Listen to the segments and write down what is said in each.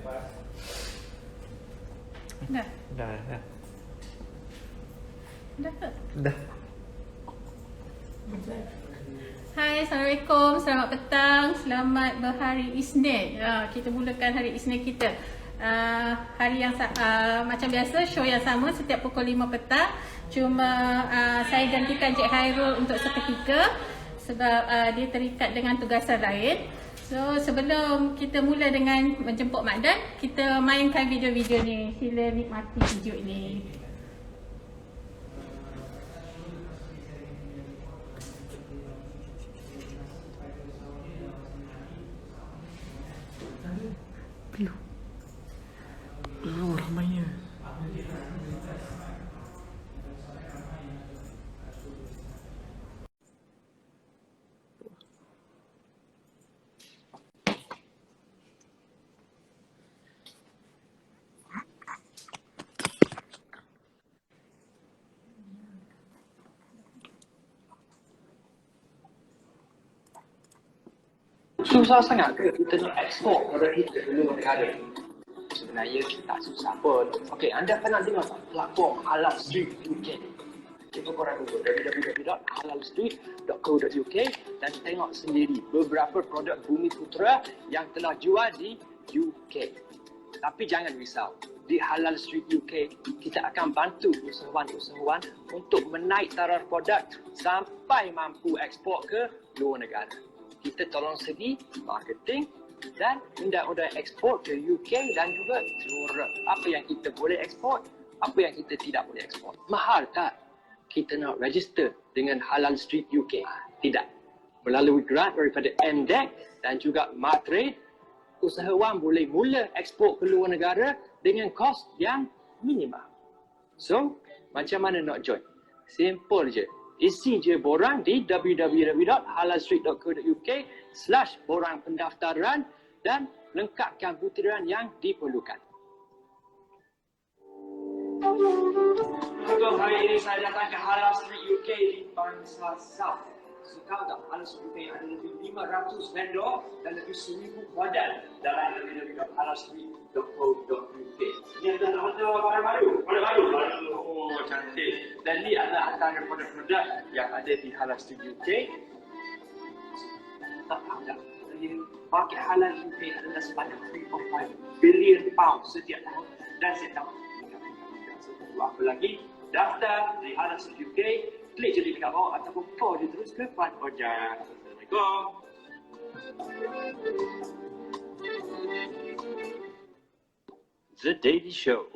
Dah? Dah. Dah ke? Dah. Hai, Assalamualaikum, selamat petang, selamat berhari Isnin. Kita mulakan hari Isnin kita. Hari yang macam biasa, show yang sama setiap pukul 5 petang. Cuma saya gantikan Cik Hairul untuk seketika sebab dia terikat dengan tugasan lain. So sebelum kita mula dengan menjemput Mak Dan, kita mainkan video-video ni. Sila nikmati video ni. Ramainya. Susah sangat ke kita nak ekspor produk kita ke luar negara? Sebenarnya tak susah pun. Okey, anda pernah dengar tak platform Halal Street UK? Cuba korang Google www.halalstreet.co.uk dan tengok sendiri beberapa produk Bumi Putera yang telah jual di UK. Tapi jangan risau, di Halal Street UK kita akan bantu usahawan-usahawan untuk menaik taraf produk sampai mampu ekspor ke luar negara. Kita tolong segi marketing dan undang-undang ekspor ke UK dan juga seluruh apa yang kita boleh ekspor, apa yang kita tidak boleh ekspor. Mahal tak kita nak register dengan Halal Street UK? Tidak. Melalui grant daripada MDEC dan juga Matrade, usahawan boleh mula ekspor ke luar negara dengan kos yang minimal. So, macam mana nak join? Simple je. Isi je borang di www.halalstreet.co.uk/borang pendaftaran dan lengkapkan butiran yang diperlukan. Untuk hari ini saya datang ke Halal Street UK di Bangsa South. Tahu tak, Halal Street UK ada lebih 500 vendor dan lebih 1000 produk dalam www.halalstreet.co.uk. Ini adalah produk baru. Oh, cantik. Dan ini adalah antara produk-produk yang ada di Halal Street UK. Tak tahu tak, market halal UK adalah sebanyak 3.5 bilion pound setiap tahun. Dan saya tahu apa lagi, daftar di Halal Street UK, klik je di dekat bawah ataupun call dia terus ke Puan Ojak. Assalamualaikum. The Daily Show.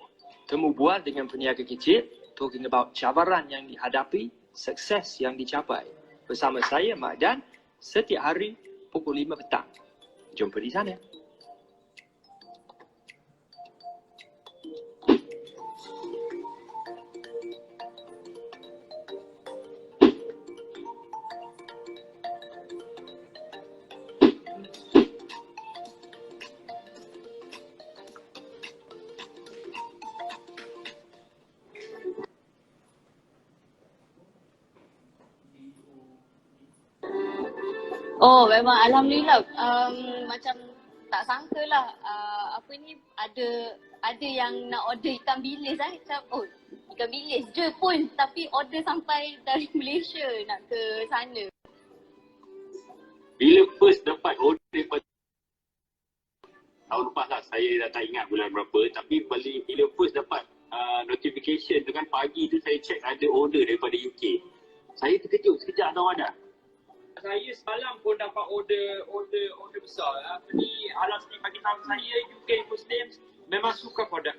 Temu bual dengan peniaga kecil, talking about cabaran yang dihadapi, sukses yang dicapai. Bersama saya, Mak Dan, setiap hari pukul 5 petang. Jumpa di sana. Oh, memang Alhamdulillah. Macam tak sangka lah. Apa ni, ada yang nak order ikan bilis macam, oh, ikan bilis je pun. Tapi order sampai dari Malaysia nak ke sana. Bila first dapat order daripada tahun lepas lah, saya dah tak ingat bulan berapa. Tapi bila first dapat notification dengan pagi tu, saya check ada order daripada UK. Saya terkejut sekejap ada. Saya semalam pun dapat order besar. Apa ni, Halal Street bagi tahu saya UK Muslims memang suka produk.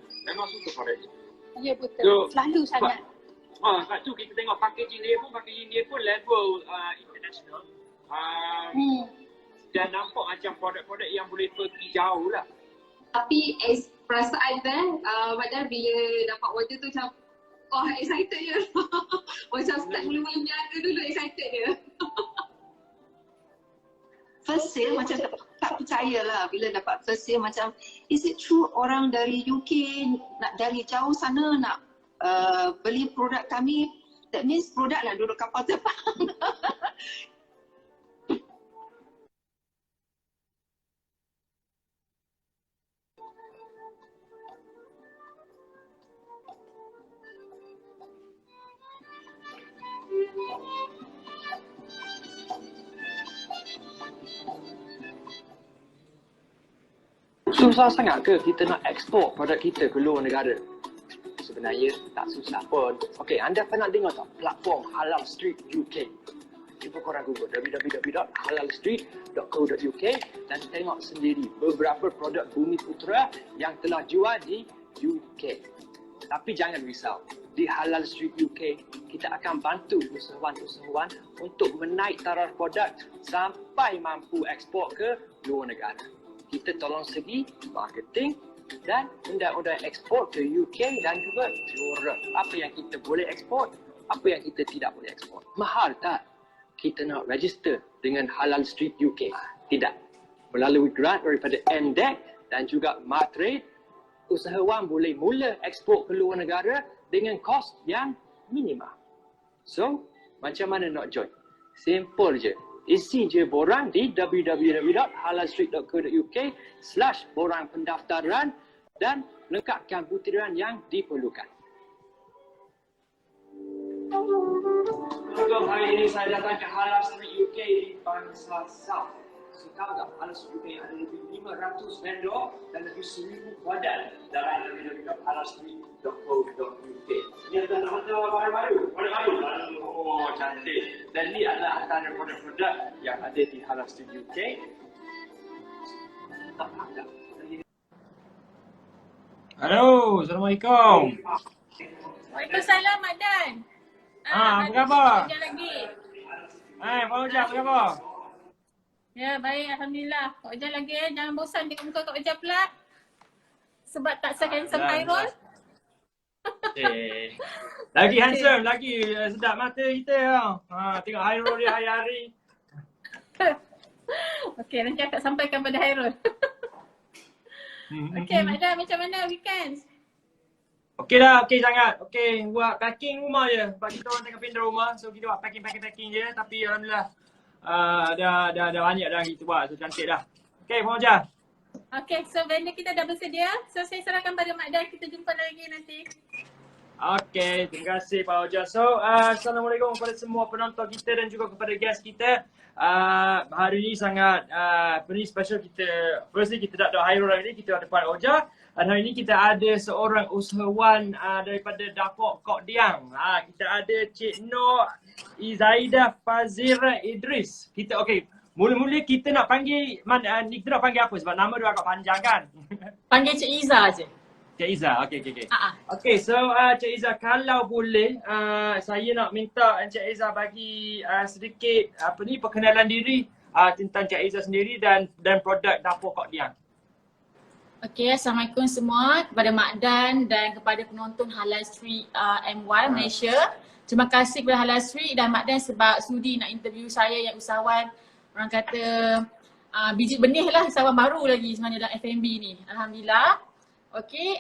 Ya betul. So, selalu sangat. Kat tu kita tengok packaging dia pun level international. Dan nampak macam produk-produk yang boleh pergi jauh lah. Tapi perasaan padahal bila dapat order tu macam, oh excited je. Macam start mula-mula berniaga dulu excited je. First sale macam tak percaya lah bila dapat first sale, macam is it true orang dari UK nak dari jauh sana nak beli produk kami? That means produk lah duduk kapal terbang. Susah sangat ke kita nak ekspor produk kita ke luar negara? Sebenarnya tak susah pun. Okey, anda pernah dengar tak platform Halal Street UK? Cuba korang Google www.halalstreet.co.uk dan tengok sendiri beberapa produk Bumi Putera yang telah jual di UK. Tapi jangan risau, di Halal Street UK kita akan bantu usahawan-usahawan untuk menaik taraf produk sampai mampu ekspor ke luar negara. Kita tolong segi marketing dan undang-undang ekspor ke UK dan juga Europe. Apa yang kita boleh ekspor, apa yang kita tidak boleh ekspor. Mahal tak kita nak register dengan Halal Street UK? Tidak. Melalui grant daripada MDEC dan juga Matrade, usahawan boleh mula ekspor ke luar negara dengan kos yang minima. So, macam mana nak join? Simple je. Isi je borang di www.halalstreet.co.uk/borang pendaftaran dan lengkapkan butiran yang diperlukan. Assalamualaikum, hari ini saya datang ke Halal Street UK di Bangsar South. So, tahu tak Halal Street UK ada lebih 500 vendor dan lebih 1000 produk dalam www.halalstreet.co.uk. Ini adalah produk baru. Oh, cantik. Dan ini adalah antara produk-produk yang ada di Halal Street UK. Tak ada. Halo, Assalamualaikum. Waalaikumsalam, Mak Dan. Apa khabar? Kerja lagi. Pak Ojak, apa khabar? Ya, baik. Alhamdulillah. Kak Ojak lagi. Jangan bosan tengok muka Kak Ojak pula. Sebab tak se-handsome Hairul. Lagi handsome, lagi sedap mata kita. Tengok Hairul dia hari-hari. Okey, nanti akak sampaikan pada Hairul. Okey, Mak Dan, macam mana weekend? Okey dah, okey sangat. Okey, buat packing rumah je. Sebab kita orang tengah pindah rumah. So kita buat packing je. Tapi Alhamdulillah dah banyak dah kita buat. So cantik dah. Okey, Puan Ojah. Okey, so vendor kita dah bersedia. So saya serahkan pada Mak Dan. Kita jumpa lagi nanti. Okey, terima kasih Pak Ojah. So, Assalamualaikum kepada semua penonton kita dan juga kepada guest kita. Hari ini sangat special kita. Firstly kita tak ada Hairul hari ni, kita ada Pak Ojah. Dan hari ini kita ada seorang usahawan daripada Dapur Kok Diang. Kita ada Cik Nur Izaidah Fazira Idris. Kita okey, mula-mula kita nak panggil kita nak panggil apa sebab nama dia agak panjang kan. Panggil Cik Iza je. Cik Iza, okey. Okey, so Cik Iza kalau boleh saya nak minta Cik Iza bagi sedikit perkenalan diri tentang Cik Iza sendiri dan produk Dapur Kok Diang. Okey, Assalamualaikum semua kepada Mak Dan dan kepada penonton Halal Street MY Malaysia. Terima kasih kepada Halal Street dan Mak Dan sebab sudi nak interview saya yang usahawan, orang kata biji benih lah, usahawan baru lagi sebenarnya dalam F&B ni. Alhamdulillah. Okey,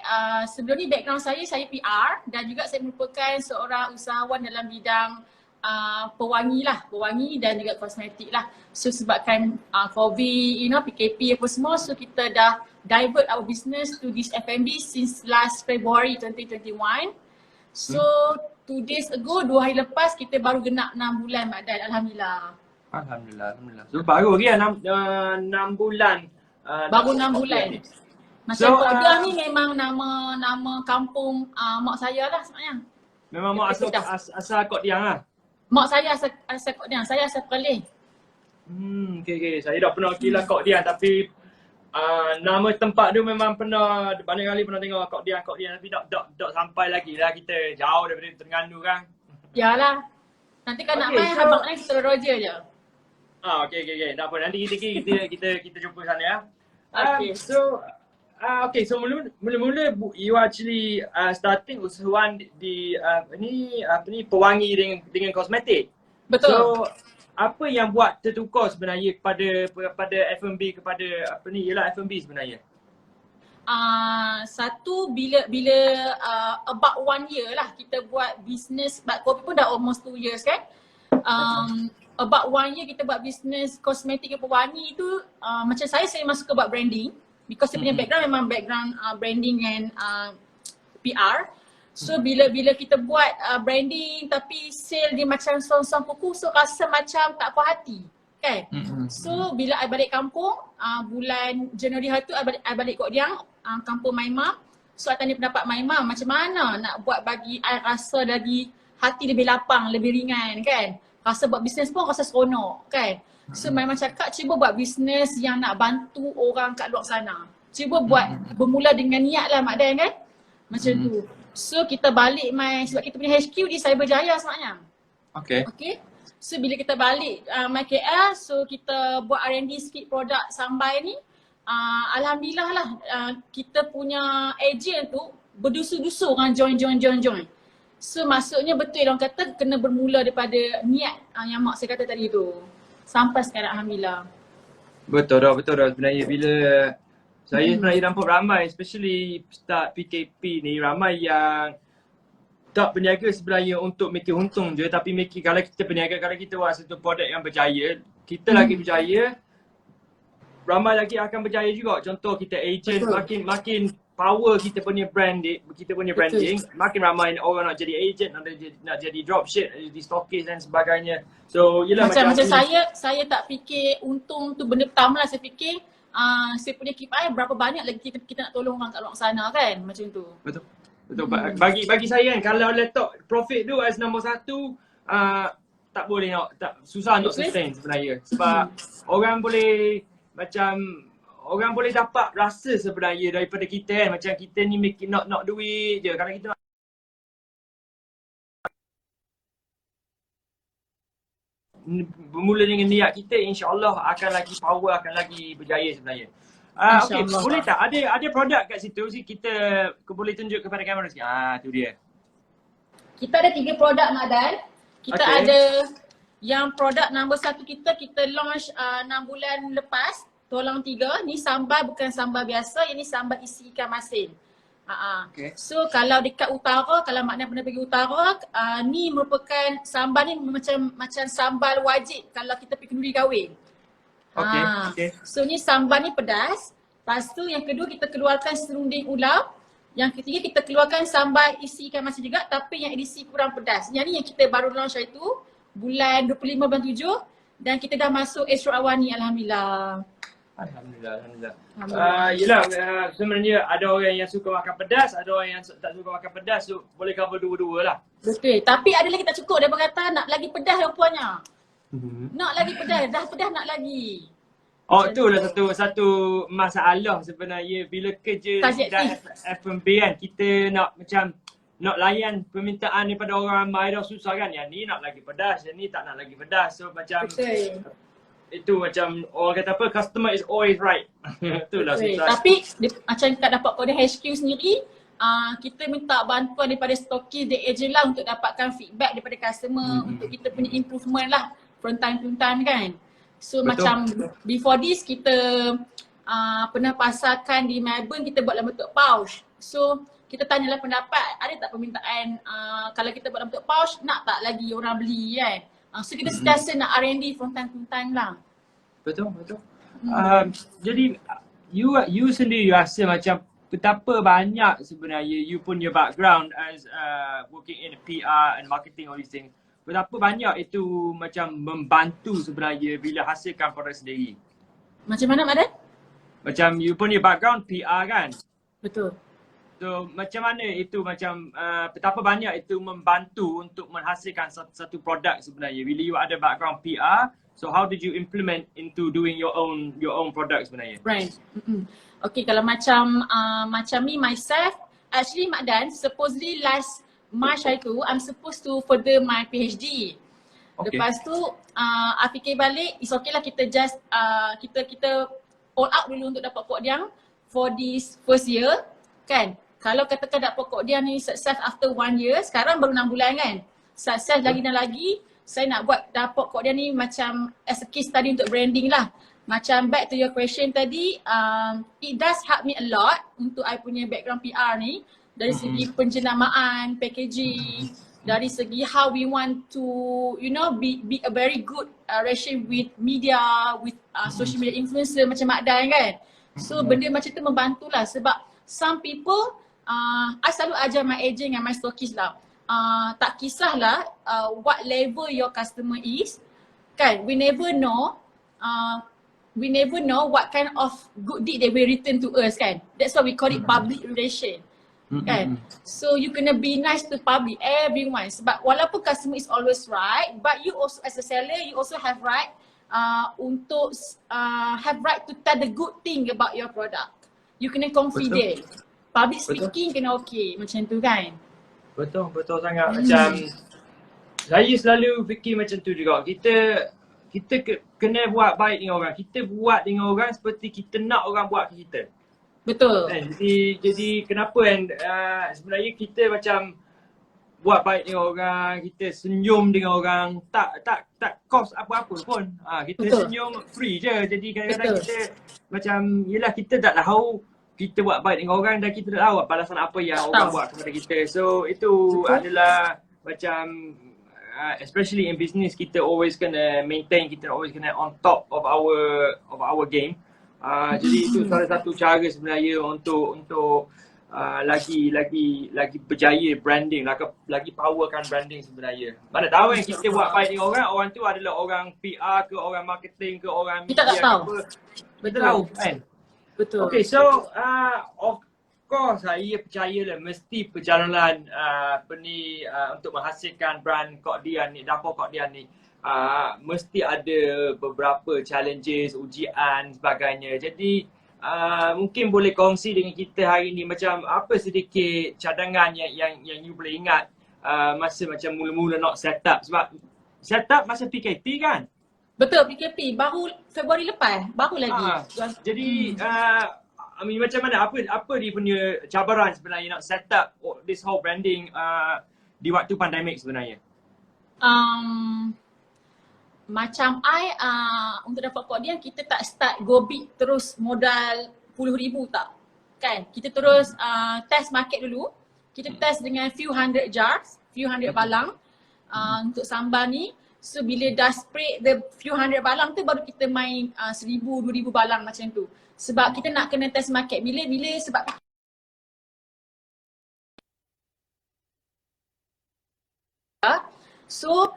sebelum ni background saya PR dan juga saya merupakan seorang usahawan dalam bidang pewangi dan juga kosmetik lah. So sebabkan COVID, PKP apa semua, so kita dah divert our business to this F&B since last February 2021. So 2 days ago, 2 hari lepas kita baru genap 6 bulan Mak Dan. Alhamdulillah. So baru lagi 6 bulan. Baru 6 bulan. Macam Kok Diang ni memang nama kampung mak saya lah sebenarnya. Memang mak asal Kok Diang lah. Mak saya asal Kok Diang, saya asal Perlis. Okay. Saya dah pernah kira Kok Diang tapi nama tempat tu memang pernah, banyak kali pernah tengok Kok Diang tapi tak sampai lagi lah, kita jauh daripada Terengganu kan. Yalah. Nanti kan nak main Habang Ais Telur Roja je. Okay. Tak apa, nanti kita jumpa sana ya. Okay. So mula-mula you actually starting usahawan di pewangi dengan kosmetik. Betul. So apa yang buat tertukar sebenarnya kepada F&B kepada ialah F&B sebenarnya? Satu bila about 1 year lah kita buat business, sebab COVID pun dah almost 2 years kan. About 1 year kita buat business kosmetik dan pewangi tu, macam saya masuk ke buat branding because saya punya background memang background branding and PR. So bila kita buat branding tapi sale dia macam song-song kuku, so rasa macam tak puas hati. kan. So bila I balik kampung, bulan Januari hari tu I balik Kok Diang, kampung Maimah. So I tanya pendapat Maimah macam mana nak buat bagi I rasa lagi hati lebih lapang, lebih ringan kan. Rasa buat bisnes pun rasa seronok kan. So Maimah cakap cuba buat bisnes yang nak bantu orang kat luar sana. Cuba buat bermula dengan niat lah Mak Dan kan. Macam tu. So kita balik sebab kita punya HQ di Cyberjaya sebenarnya. Okay. So bila kita balik my KL, so kita buat R&D sikit produk Sambai ni. Alhamdulillah lah kita punya agent tu berdusu-dusu orang join. So maksudnya betul orang kata kena bermula daripada niat yang mak saya kata tadi tu. Sampai sekarang alhamdulillah. Betul dah sebenarnya bila saya sebenarnya nampak ramai especially start PKP ni ramai yang tak berniaga sebenarnya untuk making untung je tapi kalau kita berniaga, kalau kita buat satu produk yang berjaya, kita lagi berjaya, ramai lagi akan berjaya juga. Contoh kita agent, makin power kita punya branding, makin ramai orang nak jadi agent, nak jadi dropship, jadi stockist dan sebagainya. So yelah macam saya tak fikir untung tu benda pertama lah. Saya fikir saya punya KPI berapa banyak lagi kita nak tolong orang kat luar sana kan, macam tu. Betul. Bagi saya kan, kalau laptop profit tu as nombor satu, tak boleh susah untuk sustain sebenarnya. Sebab orang boleh dapat rasa sebenarnya daripada kita kan. Macam kita ni nak duit je. Kalau kita bermula dengan niat kita, insyaAllah akan lagi power, akan lagi berjaya sebenarnya. Okay, boleh tak? Ada produk kat situ, kita boleh tunjuk kepada kamera sikit. Tu dia. Kita ada 3 produk Mak Dan. Kita ada yang produk nombor 1 kita launch 6 bulan lepas, Tolong 3. Ni sambal bukan sambal biasa, ini sambal isi ikan masin. So kalau dekat utara, kalau Mak Dan pernah pergi utara, ni merupakan sambal ni macam sambal wajib kalau kita pergi kenduri kahwin. So ni sambal ni pedas. Lepas tu yang kedua kita keluarkan serunding ulam. Yang ketiga kita keluarkan sambal isi ikan masin juga tapi yang edisi kurang pedas. Yang ni yang kita baru launch hari tu bulan 25 bulan 7 dan kita dah masuk Astro Awani alhamdulillah. Yelah, sebenarnya ada orang yang suka makan pedas, ada orang yang tak suka makan pedas, so boleh cover dua-dua lah. Betul, tapi ada lagi tak cukup, dia berkata nak lagi pedas rupanya. Nak lagi pedas, dah pedas nak lagi. Tu lah satu masalah sebenarnya bila kerja dan F&B kan, kita nak layan permintaan daripada orang ramai dah susah kan. Yang ni nak lagi pedas, yang ni tak nak lagi pedas. So macam itu macam orang kata apa, customer is always right. Itulah susah. Tapi macam tak dapat kode HQ sendiri, kita minta bantuan daripada stokis the agent lah untuk dapatkan feedback daripada customer untuk kita punya improvement lah from time to time kan. So macam before this kita pernah pasarkan di Melbourne, kita buat dalam bentuk pouch. So kita tanyalah pendapat, ada tak permintaan kalau kita buat dalam bentuk pouch, nak tak lagi orang beli kan. So kita sentiasa nak R&D from time to time lah. Betul. Jadi you sendiri rasa macam betapa banyak sebenarnya you punya background as working in PR and marketing all these things. Betapa banyak itu macam membantu sebenarnya bila hasilkan produk sendiri. Macam mana Mak Dan? Macam you punya background PR kan? Betul. So macam mana itu betapa banyak itu membantu untuk menghasilkan satu produk sebenarnya bila you ada background PR. So how did you implement into doing your own product sebenarnya? Right. Okay, kalau macam me myself, actually Mak Dan, supposedly last March hari tu, I'm supposed to further my PhD. Lepas tu, I fikir balik, it's okay lah kita just, kita all out dulu untuk dapat Kok Diang for this first year, kan? Kalau katakan dapat Kok Diang ni success after 1 year, sekarang baru 6 bulan kan? Success lagi dan lagi, saya nak buat dapat Kok Diang ni macam as a case study untuk branding lah. Macam back to your question tadi, it does help me a lot untuk I punya background PR ni. Dari segi penjenamaan, packaging, dari segi how we want to, be a very good relation with media, with social media influencer macam Mak Dan kan. So benda macam tu membantulah sebab some people, I selalu ajar my agent and my stockist lah, tak kisahlah what level your customer is, kan, we never know we never know what kind of good deed they will return to us kan. That's why we call it public relation. Kan? So you kena be nice to public, everyone. Sebab walaupun customer is always right, but you also as a seller, you also have right untuk have right to tell the good thing about your product. You kena confident. Public speaking kena okay, macam tu kan. Betul sangat. Macam saya selalu fikir macam tu juga. Kita kena buat baik dengan orang. Kita buat dengan orang seperti kita nak orang buat ke kita. Betul. Kan? Jadi kenapa kan sebenarnya kita macam buat baik dengan orang, kita senyum dengan orang, tak cost apa-apa pun. Kita Betul. senyum free je. Jadi kadang-kadang kita macam yelah kita tak tahu kita buat baik dengan orang dan kita tak tahu balasan apa yang orang buat kepada kita. So itu adalah macam especially in business, kita always kena maintain, kita always kena on top of our game. Jadi itu salah satu cara sebenarnya untuk lagi berjaya branding, lagi powerkan branding sebenarnya. Mana tahu yang kita buat baik dengan orang tu adalah orang PR ke, orang marketing ke, orang Kita media tak tahu. ke apa. Kita Betul. tahu kan. Betul. Okay, so of course saya percayalah mesti perjalanan untuk menghasilkan brand Kok Dian ni, dapur Kok Dian ni mesti ada beberapa challenges, ujian sebagainya. Jadi mungkin boleh kongsi dengan kita hari ni macam apa sedikit cadangan yang you boleh ingat masa macam mula-mula nak set up, sebab set up masa PKP kan? Betul, PKP baru Februari lepas, baru lagi. Jadi macam mana, apa dia punya cabaran sebenarnya nak set up this whole branding di waktu pandemik sebenarnya? Macam untuk dapat Kok Dian, kita tak start go big terus modal puluh ribu tak. Kan? Kita terus test market dulu. Kita test dengan few hundred jars, few hundred balang untuk sambal ni. So bila dah spray the few hundred balang tu baru kita main 1,000, 2,000 balang macam tu. Sebab kita nak kena test market bila sebab so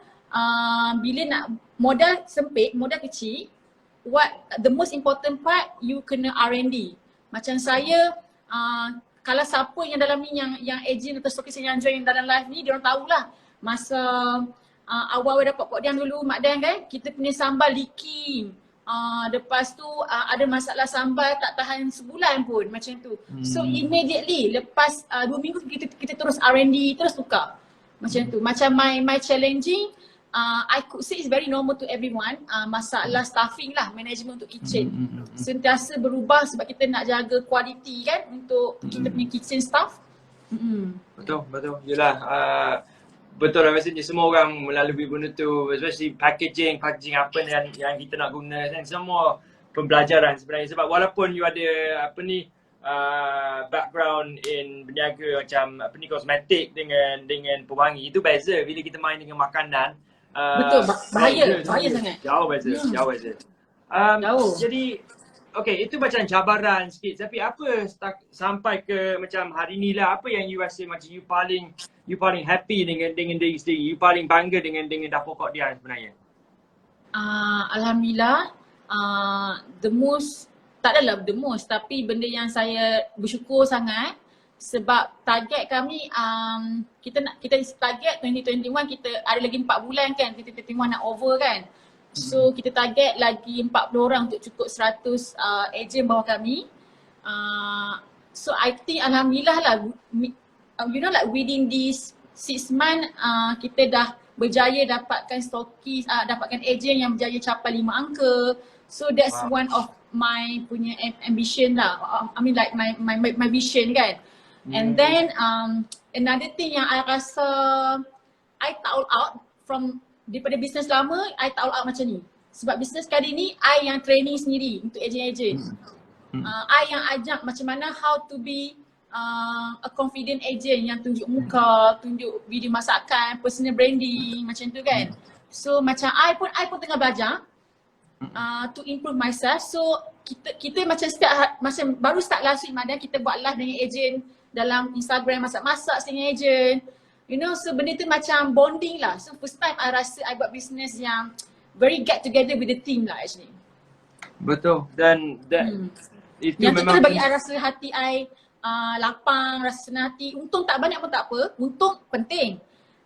bila nak modal sempit, modal kecil, the most important part you kena R&D. Macam saya kalau siapa yang dalam ni yang agent atau stokis yang join dalam live ni, diorang tahulah masa awal dapat Kok Dian dulu Mak Dan kan, kita punya sambal leaking. Lepas tu ada masalah sambal tak tahan sebulan pun macam tu. So immediately lepas 2 minggu kita terus R&D, terus tukar. Macam tu. Macam my challenging, I could say it's very normal to everyone. Masalah staffing lah, management untuk kitchen. Sentiasa berubah sebab kita nak jaga kualiti kan untuk kita punya kitchen staff. Betul. Yelah, betul lah, maksudnya semua orang melalui benda tu, especially packaging apa yang kita nak guna kan, semua pembelajaran sebenarnya. Sebab walaupun you ada background in berniaga macam kosmetik dengan pewangi, itu beza bila kita main dengan makanan. Betul, bahaya sangat. Jauh beza. Jauh. Jadi okay, itu macam cabaran sikit, tapi apa sampai ke macam hari ni lah, apa yang you rasa macam you paling happy dengan diri sendiri, you paling bangga dengan dapur Kok Dian sebenarnya? Alhamdulillah, tak adalah the most, tapi benda yang saya bersyukur sangat sebab target kami, kita target 2021 kita ada lagi 4 bulan kan, 2021 nak over kan. So kita target lagi 40 orang untuk cukup 100 ejen bawah kami. So I think alhamdulillah lah, you know like within this 6 months kita dah berjaya dapatkan stokis, dapatkan ejen yang berjaya capai 5 angka. So that's one of my punya ambition lah. I mean like my vision kan. And then another thing yang I rasa I tak all out from daripada bisnes lama, I tak all out macam ni. Sebab bisnes kali ni, I yang training sendiri untuk ejen-ejen. I yang ajak macam mana how to be a confident agent yang tunjuk muka, tunjuk video masakan, personal branding macam tu kan. So macam I pun tengah belajar to improve myself. So kita macam macam baru start last week Madan, kita buat live dengan ejen dalam Instagram, masak-masak dengan ejen. You know, so benda tu macam bonding lah. So first time I rasa I buat business yang very get together with the team lah actually. Betul. Dan itu Yang tu memang kena bagi I rasa hati I lapang, rasa senang hati. Untung tak banyak pun tak apa, untung penting.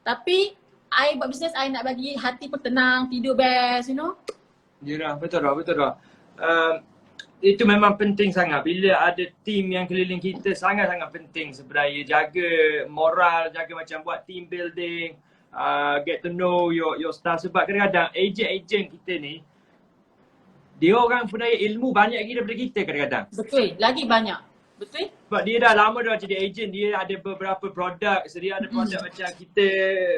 Tapi I buat bisnes, I nak bagi hati pun tenang, tidur best, you know. Ya, betul dah. Itu memang penting sangat. Bila ada team yang keliling kita, sangat-sangat penting sebenarnya. Jaga moral, jaga macam buat team building, get to know your staff. Sebab kadang-kadang agent kita ni, dia orang punya ilmu banyak lagi daripada kita kadang-kadang. Betul, lagi banyak. Betul? Sebab dia dah lama dah jadi agent, dia ada beberapa produk, dia ada produk macam kita,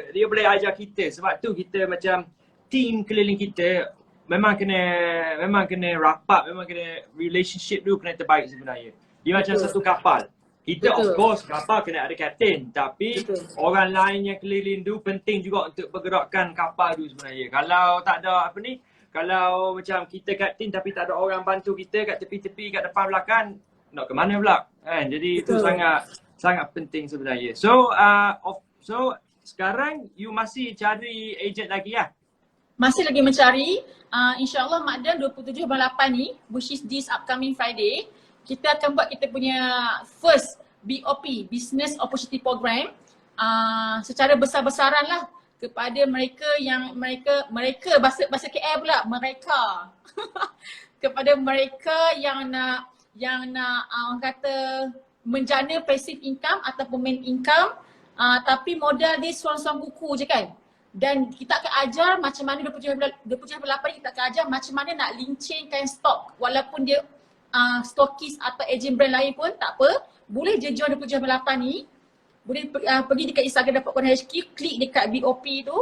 dia boleh ajar kita. Sebab tu kita macam team keliling kita memang kena rapat, memang kena relationship tu kena terbaik sebenarnya. Dia macam satu kapal. Kita of course kapal kena ada kapten, tapi orang lain yang keliling tu penting juga untuk pergerakan kapal tu sebenarnya. Kalau tak ada kalau macam kita kapten tapi tak ada orang bantu kita kat tepi-tepi, kat depan belakang, nak ke mana pula kan? Jadi itu sangat penting sebenarnya. So sekarang you masih cari agent lagi lah? Masih lagi mencari. InsyaAllah Mak Dan 27/8 ni, which is this upcoming Friday, kita akan buat kita punya first BOP, Business Opportunity Program, secara besar-besaran lah kepada mereka yang mereka bahasa KL pula, mereka kepada mereka yang nak orang kata menjana passive income ataupun main income, tapi modal dia seorang-seorang buku je kan. Dan kita akan ajar macam mana 27/8 kita akan ajar macam mana nak lincingkan stok. Walaupun dia stokis atau agent brand lain pun tak apa, boleh je join 27/8 ni. Boleh pergi dekat Instagram .HQ, klik dekat BOP tu.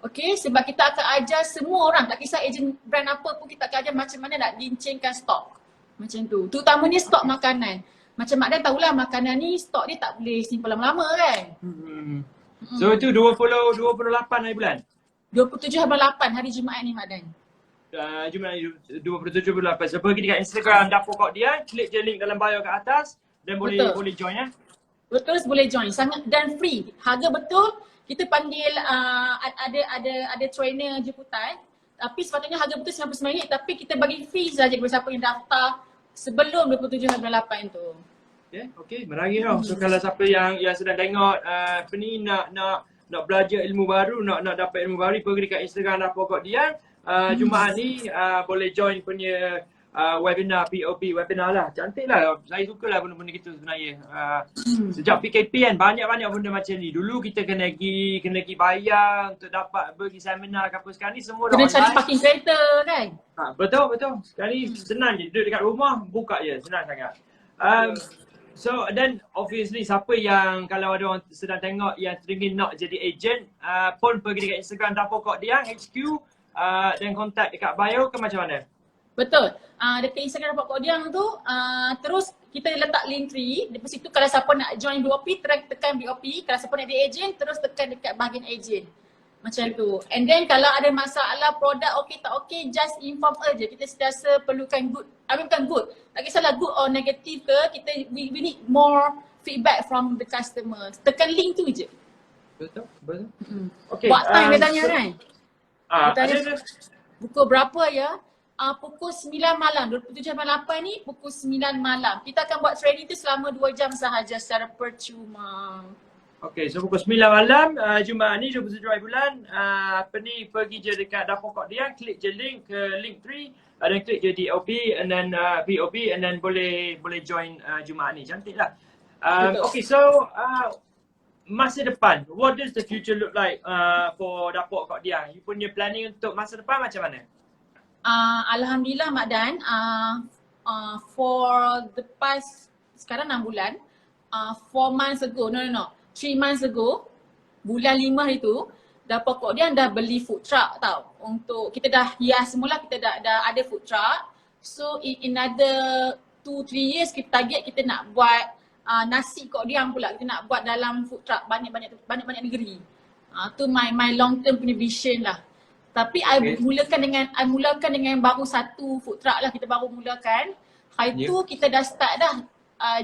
Okay, sebab kita akan ajar semua orang, tak kisah agent brand apa pun, kita akan ajar macam mana nak lincingkan stok. Macam tu. Terutamanya stok makanan. Macam Mak Dan tahulah makanan ni stok dia tak boleh simpan lama-lama kan. So itu 28 hari bulan? 27/8 hari Jumaat ni Mak Dan. Jumaat 27/8. So pergi dekat Instagram Dapur Kok Dian, klik je link dalam bio kat atas dan boleh join ya. Betul, boleh join. Sangat dan free. Harga betul. Kita panggil ada trainer jemputan. Tapi sepatutnya harga betul RM99 tapi kita bagi free saja kepada siapa yang daftar sebelum 27/8 tu. Okay, menarik tau. So kalau siapa yang sedang tengok nak belajar ilmu baru, nak dapat ilmu baru, pergi dekat Instagram Dapur Kok Dian. Jumaat ni boleh join punya webinar, POP webinar lah. Cantik lah. Saya suka lah benda-benda gitu sebenarnya. Sejak PKP kan banyak-banyak benda macam ni. Dulu kita kena pergi bayar untuk dapat pergi seminar ke apa. Sekarang ni semua dah kena online. cari parking kereta kan? Betul. Sekarang ni senang je. Duduk dekat rumah, buka je. Senang sangat. So then obviously siapa yang kalau ada orang sedang tengok yang teringin nak jadi agent, pun pergi dekat Instagram Dapur Kok Dian HQ dan kontak dekat bio ke macam mana? Betul. Dekat Instagram Dapur Kok Dian tu, terus kita letak link tree. Lepas itu kalau siapa nak join BOP, tekan BOP. Kalau siapa nak jadi agent, terus tekan dekat bahagian agent. Macam tu. And then kalau ada masalah produk okey tak okey, just inform je. Kita sentiasa perlukan good. Bukan good. Tak kisahlah good or negative ke, we need more feedback from the customer. Tekan link tu je. Betul. Okay. Buat time dia tanya kan? Ada. Pukul berapa ya? Pukul 9 malam. 27/8 ni pukul 9 malam. Kita akan buat training tu selama 2 jam sahaja secara percuma. Okay, so pukul 9 malam Jumaat ni 27 hari bulan, pergi je dekat Dapur Kok Dian, klik je link ke link 3 dan klik je DOP and then BOP and then boleh join Jumaat ni. Cantik lah. Okay, so masa depan, what does the future look like for Dapur Kok Dian? You punya planning untuk masa depan macam mana? Alhamdulillah Mak Dan, for the past sekarang 6 bulan, 4 months ago, 3 months ago, bulan 5 hari tu, Dapur Kok Dian dah beli food truck tau. Untuk kita dah hias semula, kita dah ada food truck. So in another 2-3 years kita target kita nak buat nasi Kok Dian pula. Kita nak buat dalam food truck banyak-banyak negeri. Tu my long term punya vision lah. Tapi I mulakan dengan baru satu food truck lah, kita baru mulakan. Hari tu kita dah start dah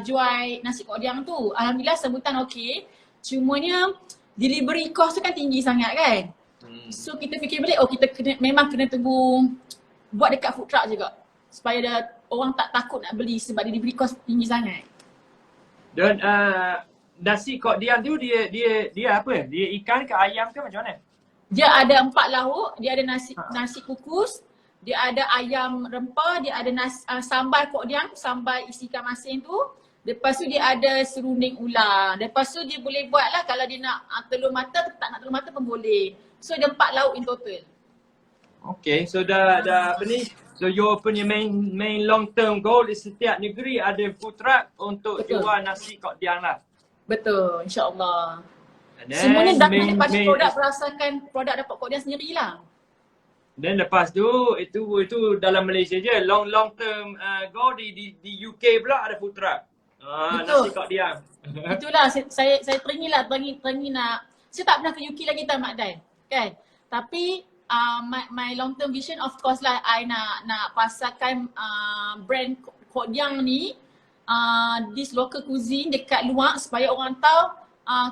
jual nasi Kok Dian tu. Alhamdulillah sambutan okey. Cumanya delivery cost tu kan tinggi sangat kan. So kita fikir balik, kita memang kena tunggu buat dekat food truck juga. supaya orang tak takut nak beli sebab dia dibeli kos tinggi sangat. Dan nasi Kok Dian tu dia apa? Dia ikan ke ayam ke macam mana? Dia ada 4 lauk, dia ada nasi kukus, dia ada ayam rempah, dia ada sambal Kok Dian, sambal isi ikan masin tu. Lepas tu dia ada serunding ular. Lepas tu dia boleh buat lah kalau dia nak telur mata, tak nak telur mata pun boleh. So dia 4 lauk in total. Okay, so dah apa ni? So your punya main long term goal is setiap negeri ada food truck untuk Betul. jual nasi Kok Dian lah. Betul, insyaAllah. And then Semuanya dah daripada produk berasakan produk dapat Kok Dian sendirilah. Then lepas tu itu dalam Malaysia je. Long term goal di UK pula ada food truck. Betul. Nasi Kok Dian. Itulah saya teringin nak. Saya tak pernah ke UK lagi tau Mak Dan, kan? Tapi my long term vision of course lah I nak pasarkan brand Kok Dian ni this local cuisine dekat luar supaya orang tahu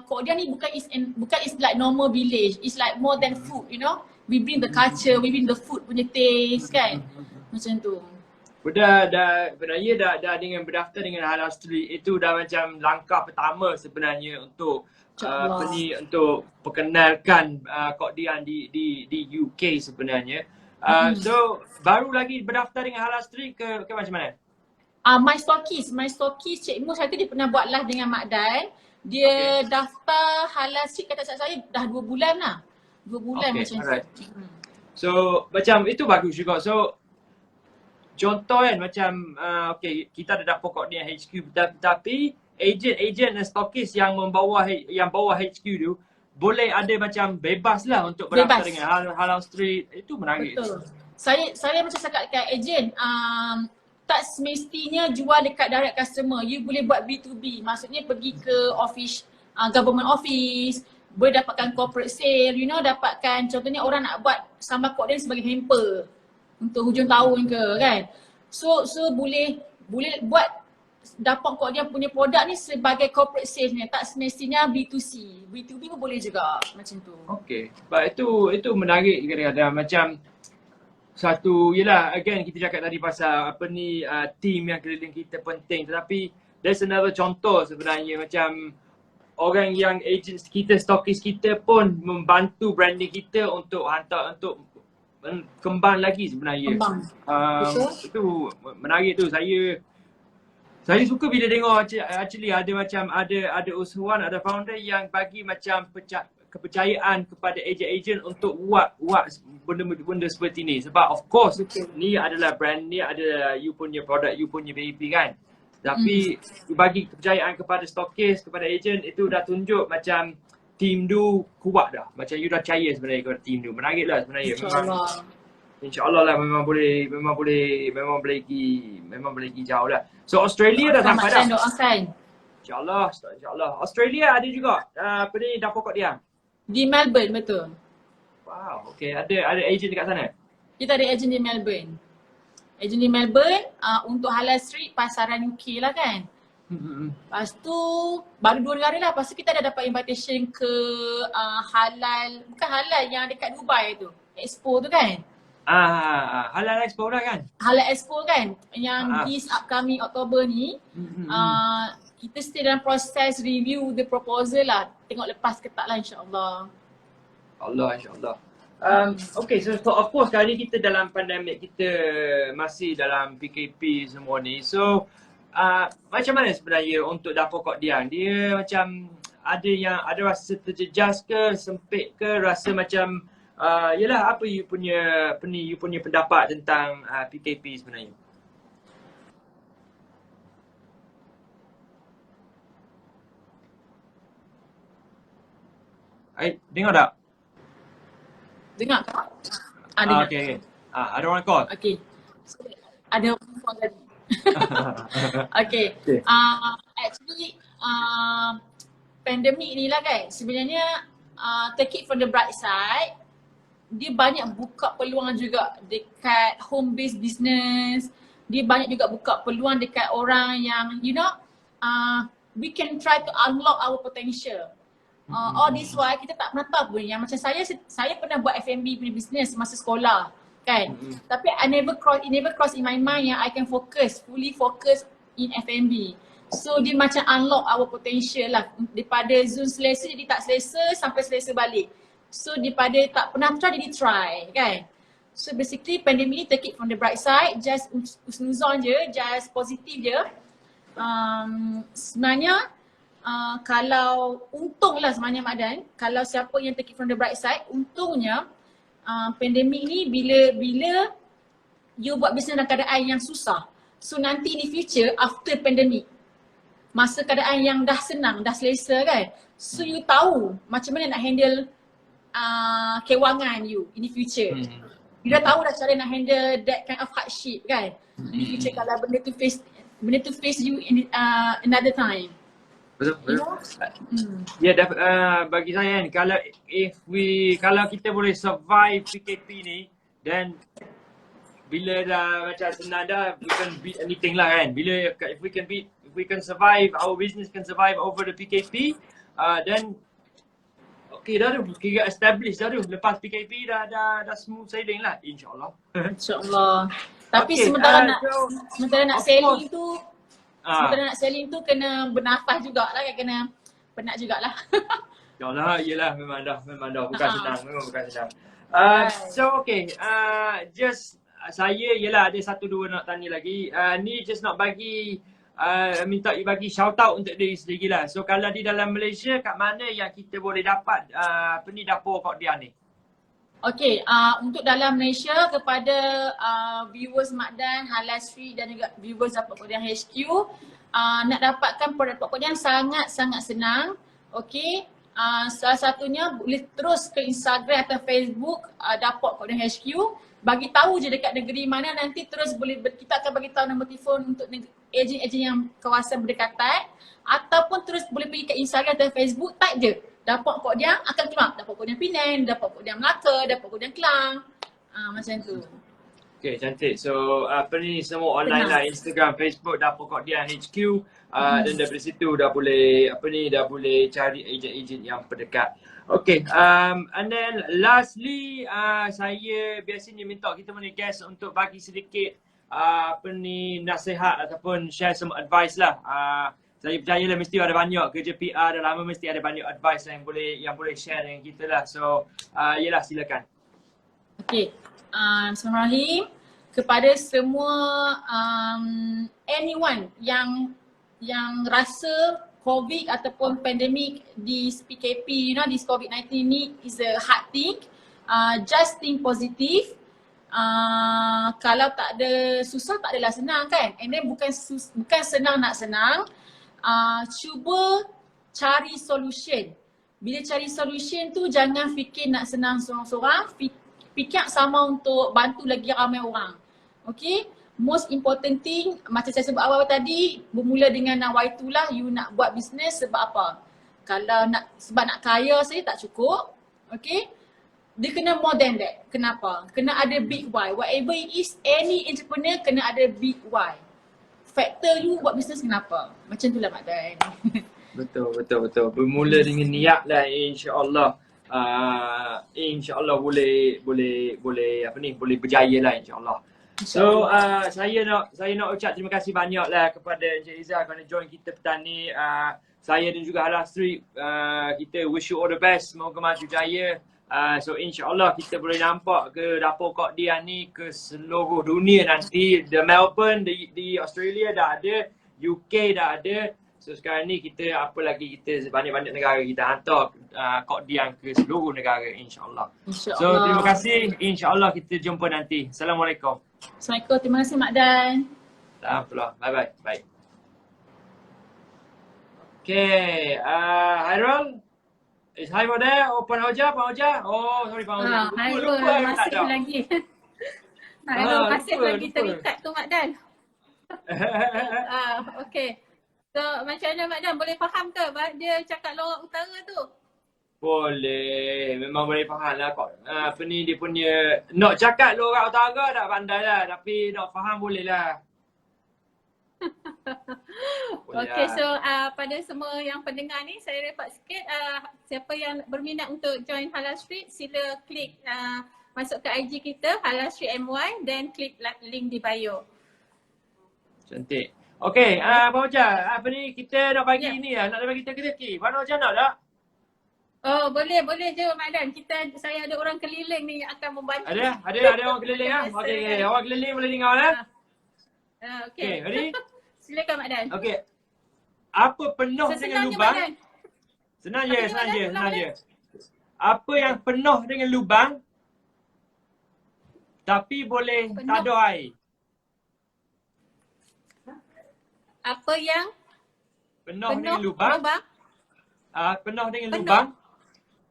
Kok Dian ni bukan is like normal village. It's like more than food, you know. We bring the culture, we bring the food punya taste kan. Macam tu. Sebenarnya dah dengan berdaftar dengan Halal Street itu dah macam langkah pertama sebenarnya untuk untuk perkenalkan Kok Dian di UK sebenarnya. So baru lagi berdaftar dengan Halal Street ke macam mana? My Stockist Cik Mus hari tu dia pernah buat live dengan Mak Dan. Dia daftar Halal Street kata saya dah 2 bulan lah. 2 bulan macam alright. tu. So macam itu bagus juga. So contoh kan macam kita ada Kok Dian HQ tapi ejen dan stokis yang bawa HQ tu boleh ada macam bebas lah untuk berdaftar dengan Halal Street. Itu menarik. Betul. Saya macam cakap dekat ejen, tak semestinya jual dekat direct customer. You boleh buat B2B. Maksudnya pergi ke office, government office, boleh dapatkan corporate sale, you know, dapatkan contohnya orang nak buat sambal Kok Dian sebagai hamper untuk hujung tahun ke kan. So boleh buat dapat Kok Dian punya produk ni sebagai corporate sales ni, tak semestinya B2C. B2B pun boleh juga macam tu. Okay. Sebab itu menarik kadang-kadang macam satu, yelah again kita cakap tadi pasal apa ni team yang keliling kita penting, tetapi there's another contoh sebenarnya macam orang yang agents kita, stokis kita pun membantu branding kita untuk hantar untuk kembang lagi sebenarnya. Itu menarik tu. Saya suka bila tengok actually ada macam ada usahawan, ada founder yang bagi macam kepercayaan kepada ejen-ejen untuk buat benda seperti ni. Sebab of course ni adalah brand, ni adalah you punya produk, you punya baby kan. Tapi bagi kepercayaan kepada stokis, kepada ejen, itu dah tunjuk macam team tu kuat dah. Macam you dah percaya sebenarnya kepada team tu. Menarik lah sebenarnya. InsyaAllah lah memang boleh pergi jauh lah. So Australia dah sampai dah. Doakan. InsyaAllah. Australia ada juga apa ni dapur Kok Dian. Di Melbourne, betul. Wow, okay. Ada ejen dekat sana? Kita ada ejen di Melbourne. Ejen di Melbourne untuk Halal Street pasaran UK lah kan. Lepas tu baru 2 negara lah. Lepas tu kita dah dapat invitation ke halal, bukan halal yang dekat Dubai tu. Expo tu kan. Halal Expo dah kan? Halal Expo kan yang this upcoming Oktober ni. Kita still dalam proses review the proposal lah. Tengok lepas ke tak lah insyaAllah. InsyaAllah. Okay, so of course kali ni kita dalam pandemik, kita masih dalam PKP semua ni. So macam mana sebenarnya untuk dapur Kok Dian? Dia macam ada rasa terjejas ke, sempit ke, rasa macam yelah apa you punya pendapat tentang PKP sebenarnya? Dengar tak? Dengar tak? Dengar. Okay. Ada orang call? Okay. Ada orang call tadi. Okay. Actually pandemik ni lah kan, sebenarnya take it from the bright side, dia banyak buka peluang juga dekat home based business. Dia banyak juga buka peluang dekat orang yang you know we can try to unlock our potential. All this while kita tak pernah tahu pun yang macam saya pernah buat F&B punya business masa sekolah kan. Tapi it never cross in my mind yang I can fully focus in F&B. So dia macam unlock our potential lah. Daripada Zoom selesa jadi tak selesa sampai selesa balik. So daripada tak pernah try jadi try kan. So basically pandemic ni take it from the bright side, just usnuzon je, just positif je. Sebenarnya kalau untunglah sebenarnya Mak Dan, kalau siapa yang take it from the bright side, untungnya pandemik ni bila you buat bisnes dalam keadaan yang susah. So nanti in the future after pandemic, masa keadaan yang dah senang, dah selesa kan. So you tahu macam mana nak handle kewangan you in the future. You dah tahu dah cara nak handle that kind of hardship kan. In the future kalau benda tu face you in another time. Betul. Ya, bagi saya kan, kalau kita boleh survive PKP ni, then bila dah macam senang dah, we can beat anything lah kan. If we can survive, our business can survive over the PKP, then okay dah tu, kira establish dah tu. Lepas PKP dah smooth sailing lah, insyaAllah. InsyaAllah. Tapi Okay, sementara nak of selling course. tu, sementara nak selling tu kena bernafas jugalah kan, kena penat jugalah. Yelah, memang dah bukan senang, memang bukan senang. So okay, just saya ada satu dua nak tanya lagi. Ni just nak bagi minta you bagi shout out untuk diri sendiri lah. So kalau di dalam Malaysia, kat mana yang kita boleh dapat dapur Kok Dian ni? Okay, untuk dalam Malaysia kepada viewers Mak Dan, Halal Street dan juga viewers Dapur Kok Dian HQ, nak dapatkan produk Kok Dian sangat-sangat senang. Okay, salah satunya boleh terus ke Instagram atau Facebook Dapur Kok Dian HQ. Bagi tahu je dekat negeri mana, nanti terus kita akan bagi tahu nombor telefon untuk ejen-ejen yang kawasan berdekatan, ataupun terus boleh pergi ke Instagram atau Facebook, type je Dapur Kok Dian, akan keluar Dapur Kok Dian Penang, Dapur Kok Dian Melaka, Dapur Kok Dian Kelang, macam tu. Okay, cantik. So ni semua online lah, Instagram, Facebook, Dapur Kok Dian HQ, dan daripada situ dah boleh cari ejen-ejen yang terdekat. Okay, and then lastly, saya biasanya minta kita punya guest untuk bagi sedikit nasihat ataupun share some advice lah. Saya percaya lah mesti ada banyak kerja PR dah lama, mesti ada banyak advice yang boleh share dengan kita lah. So, yelah, silakan. Okay, Bismillahirrahmanirrahim. Kepada semua anyone yang rasa COVID ataupun pandemik di PKP, this COVID-19 ni is a hard thing. Just think positive. Kalau tak ada susah, tak adalah senang kan. And then bukan senang nak senang. Cuba cari solution. Bila cari solution tu jangan fikir nak senang seorang-seorang. Fikir sama untuk bantu lagi ramai orang. Okay. Most important thing, macam saya sebut awal tadi, bermula dengan nawaitulah you nak buat bisnes sebab apa. Kalau sebab nak kaya saja tak cukup. Okay. Dia kena more than that. Kenapa? Kena ada big why. Whatever it is, any entrepreneur kena ada big why. Faktor you buat bisnes kenapa? Macam itulah Mak Dan. Betul. Bermula dengan niat lah, insya-Allah. InsyaAllah boleh berjaya lah, insyaAllah. So saya nak ucap terima kasih banyak lah kepada Encik Izzah kerana join kita petang ni. Saya dan juga Halal Street, kita wish you all the best, semoga maju jaya. So insyaAllah kita boleh nampak ke Dapur Kok Dian ni ke seluruh dunia nanti. The Melbourne, di Australia dah ada, UK dah ada. So sekarang ni kita banyak-banyak negara kita hantar Kok Dian ke seluruh negara, insyaAllah. So terima kasih, insyaAllah kita jumpa nanti. Assalamualaikum. Assalamualaikum, terima kasih Mak Dan. Alhamdulillah, bye. Okay, Hairul. Is Hairul there? Oh, Puan Hoja? Oh, sorry Puan Hoja. Hairul masih lagi. Hairul masih lagi terikat tu Mak Dan. Okay. So macam mana Mak Dan, boleh faham ke dia cakap Lorak Utara tu? Boleh, memang boleh faham lah kok. Dia punya nak cakap Lorak Utara tak pandai lah, tapi nak faham boleh lah. Okay, so pada semua yang pendengar ni, saya report sikit, siapa yang berminat untuk join Halal Street, sila klik masuk ke IG kita Halal Street MY dan klik link di bio. Cantik. Okey, Abang Oja, apa ni kita nak bagi Ya. ni lah, nak bagi teki-teki. Abang Oja nak tak? Oh, boleh je Mak Dan. Saya ada orang keliling ni yang akan membantu. Ada orang keliling ah. Okey, awak keliling boleh dengar eh. Okey, Okey. ready? Silakan Mak Dan. Okey. Apa penuh dengan Sesenangnya Mak lubang? Dan. Senang Apa je, dia, senang Mak je, Dan? senang Ulang je. Apa yang penuh dengan lubang tapi boleh Penuh. taduh air? Apa yang Penuh dengan lubang. Penuh dengan Penuh. lubang.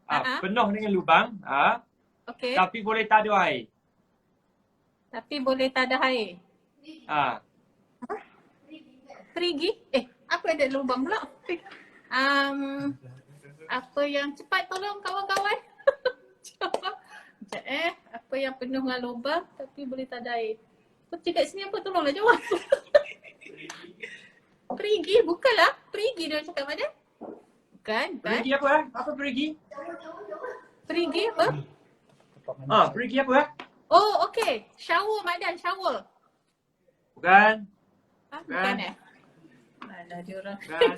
Ha-ha. Penuh dengan lubang. Okey. Tapi boleh taduh air. Tapi boleh tadah air. Perigi? Apa ada lubang pula? Apa yang cepat tolong kawan-kawan. Sekejap. Apa yang penuh dengan lubang tapi boleh tadah air. Kau cakap sini apa? Tolonglah jawab. Perigi? Bukanlah. Perigi dia cakap mana? Bukan. Perigi apa Apa perigi? Perigi apa? Perigi apa Oh, okey. Shower Mak Dan, shower. Bukan. Bukan Mana dia orang. Bukan.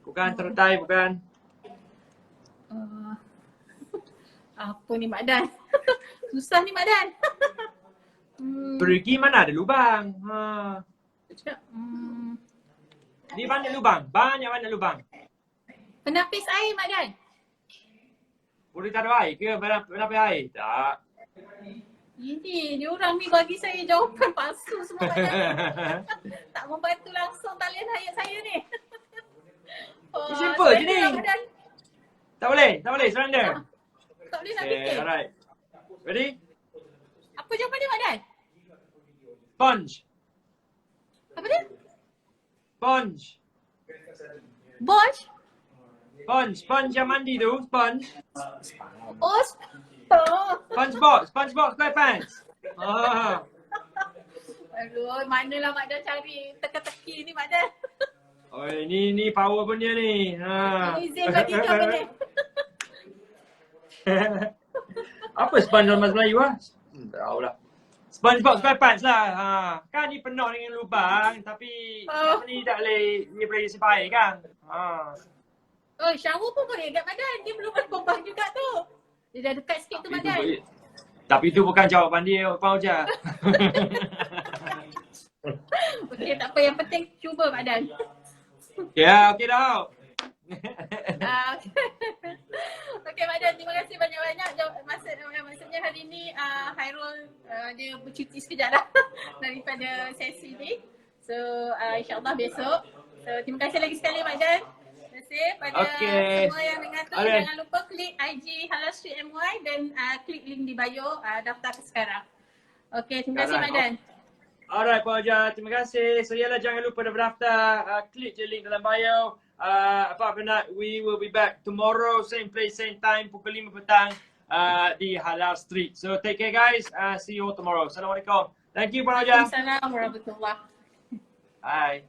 Bukan tertai, bukan. Apa ni Mak Dan? Susah ni Mak Dan. Perigi mana ada lubang. Sekejap. Di mana lubang? Banyak mana lubang? Penapis air Mak Dan. Boleh taruh air ke? Penapis air? Tak. Ini dia orang ni bagi saya jawapan palsu semua Mak Dan. Tak membantu langsung talian saya ni. Simple je ni. Mak Dan. Tak boleh, surrender. Tak boleh nak fikir. Alright. Ready? Apa jawapan dia Mak Dan? Sponge. Apa dia? Sponge. Bosch? Sponge yang mandi tu, sponge. Oh. SpongeBob SquarePants. Aduh, manalah Mak Dan cari teka-teki ni Mak Dan. Oh, ni power punya ni. Izin bagi jawapan dia. Apa sponge dalam bahasa Melayu tahu lah. SpongeBob SquarePants lah. Kan ni penuh dengan lubang tapi ni tak boleh, ni boleh simpan air kan. Oh, shower pun boleh kat Mak Dan. Dia belum ada lubang juga tu. Dia dah dekat sikit tu Mak Dan. Tapi itu bukan jawapan dia, Pak Oja. Okey, tak apa. Yang penting cuba Mak Dan. Ya, okey dah. Okey Mak Dan, terima kasih banyak-banyak. Maksudnya hari ni Hairul dia bercuti sekejap lah daripada sesi ni. So insyaAllah besok. So terima kasih lagi sekali Mak Dan. Terima kasih pada semua yang dengar tu. Jangan lupa klik IG Halal Street MY dan klik link di bio daftar ke sekarang. Okey, terima kasih Mak Dan. Alright Pak Oja, terima kasih. So yalah, jangan lupa daftar, klik je link dalam bio. Apart from that, we will be back tomorrow, same place, same time, pukul 5 petang di Halal Street. So take care guys, see you all tomorrow. Assalamualaikum. Thank you Pak Oja. Assalamualaikum warahmatullahi. Bye.